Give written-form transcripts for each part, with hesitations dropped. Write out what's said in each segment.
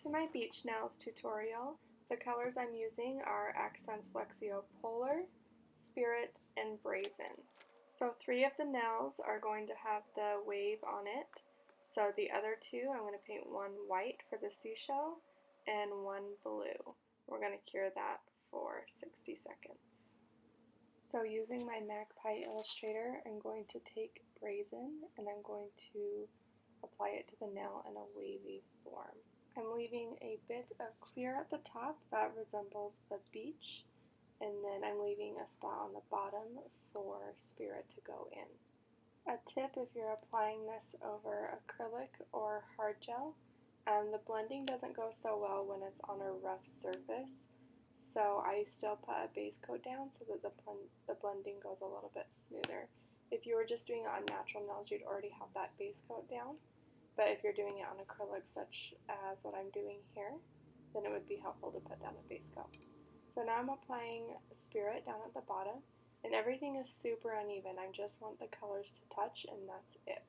to my beach nails tutorial. The colors I'm using are Akzentz Polar, Spirit, and Brazen. So 3 of the nails are going to have the wave on it. So the other 2, I'm going to paint one white for the seashell and one blue. We're going to cure that for 60 seconds. So using my Magpie Illustrator, I'm going to take Brazen and I'm going to apply it to the nail in a wavy form. I'm leaving a bit of clear at the top that resembles the beach, and then I'm leaving a spot on the bottom for Spirit to go in. A tip if you're applying this over acrylic or hard gel, the blending doesn't go so well when it's on a rough surface, so I still put a base coat down so that the blending goes a little bit smoother. If you were just doing it on natural nails, you'd already have that base coat down. But if you're doing it on acrylic, such as what I'm doing here, then it would be helpful to put down a base coat. So now I'm applying Spirit down at the bottom, and everything is super uneven. I just want the colors to touch, and that's it.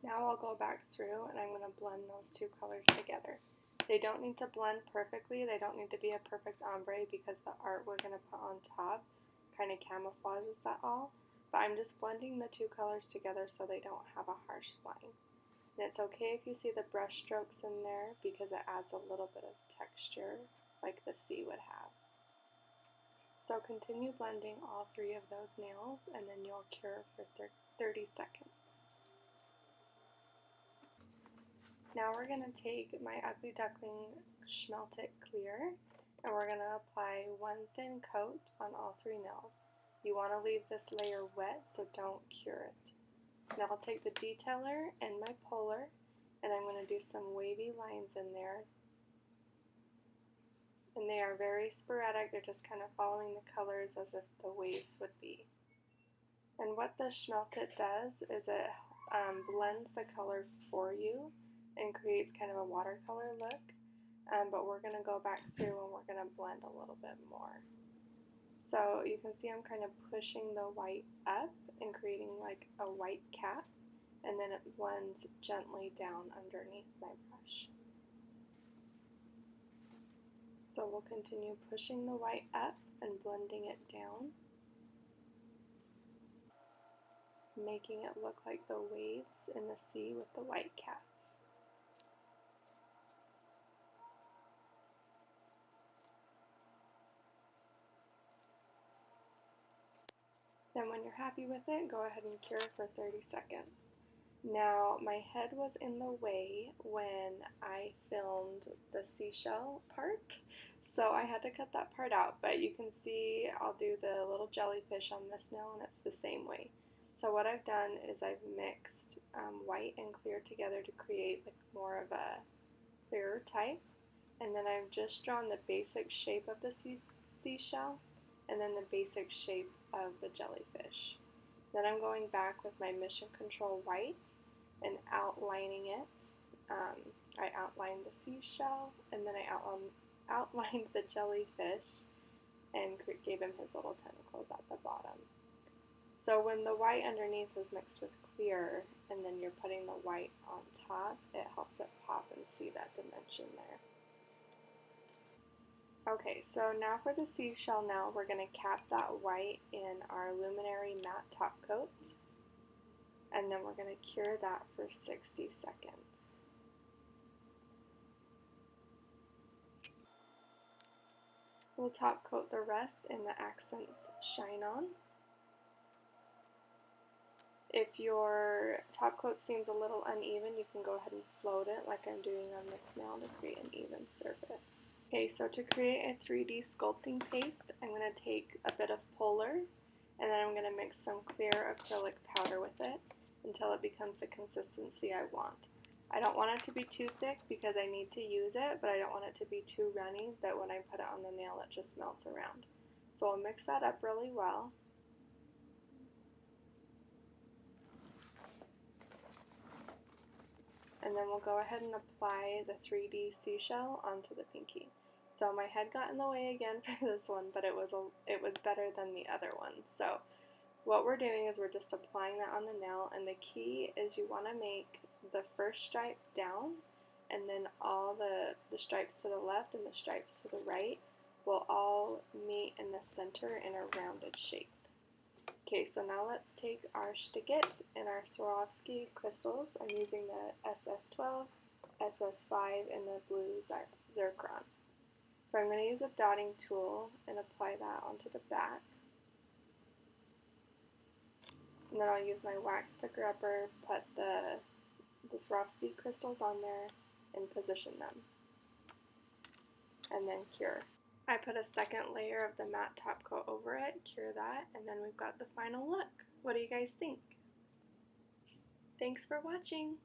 Now I'll go back through, and I'm going to blend those 2 colors together. They don't need to blend perfectly. They don't need to be a perfect ombre because the art we're going to put on top kind of camouflages that all. But I'm just blending the 2 colors together so they don't have a harsh line. And it's okay if you see the brush strokes in there because it adds a little bit of texture like the sea would have. So continue blending all 3 of those nails and then you'll cure for 30 seconds. Now we're going to take my Ugly Duckling Schmelt It Clear and we're going to apply 1 thin coat on all 3 nails. You want to leave this layer wet, so don't cure it. Now I'll take the detailer and my Polar, and I'm going to do some wavy lines in there. And they are very sporadic, they're just kind of following the colors as if the waves would be. And what the Schmelt It does is it blends the color for you and creates kind of a watercolor look. But we're going to go back through and we're going to blend a little bit more. So you can see I'm kind of pushing the white up and creating like a white cap, and then it blends gently down underneath my brush. So we'll continue pushing the white up and blending it down, making it look like the waves in the sea with the white caps. Then when you're happy with it, go ahead and cure for 30 seconds. Now, my head was in the way when I filmed the seashell part, so I had to cut that part out, but you can see I'll do the little jellyfish on this nail, and it's the same way. So what I've done is I've mixed white and clear together to create like more of a clearer type, and then I've just drawn the basic shape of the seashell, and then the basic shape of the jellyfish. Then I'm going back with my Mission Control white and outlining it. I outlined the seashell, and then I outlined the jellyfish and gave him his little tentacles at the bottom. So when the white underneath is mixed with clear, and then you're putting the white on top, it helps it pop and see that dimension there. Okay, so now for the seashell nail, we're going to cap that white in our Luminary matte top coat, and then we're going to cure that for 60 seconds. We'll top coat the rest in the Akzentz Shine On. If your top coat seems a little uneven, you can go ahead and float it like I'm doing on this nail to create an even surface. Okay, so to create a 3D sculpting paste, I'm going to take a bit of Polar, and then I'm going to mix some clear acrylic powder with it until it becomes the consistency I want. I don't want it to be too thick because I need to use it, but I don't want it to be too runny that when I put it on the nail it just melts around. So I'll mix that up really well. And then we'll go ahead and apply the 3D seashell onto the pinky. So my head got in the way again for this one, but it was better than the other one. So what we're doing is we're just applying that on the nail, and the key is you want to make the first stripe down, and then all the stripes to the left and the stripes to the right will all meet in the center in a rounded shape. Okay, so now let's take our Stickit and our Swarovski crystals. I'm using the SS12, SS5, and the blue zircon. So I'm going to use a dotting tool and apply that onto the back. And then I'll use my wax picker upper, put the Swarovski crystals on there, and position them. And then cure. I put a second layer of the matte top coat over it, cure that, and then we've got the final look. What do you guys think? Thanks for watching!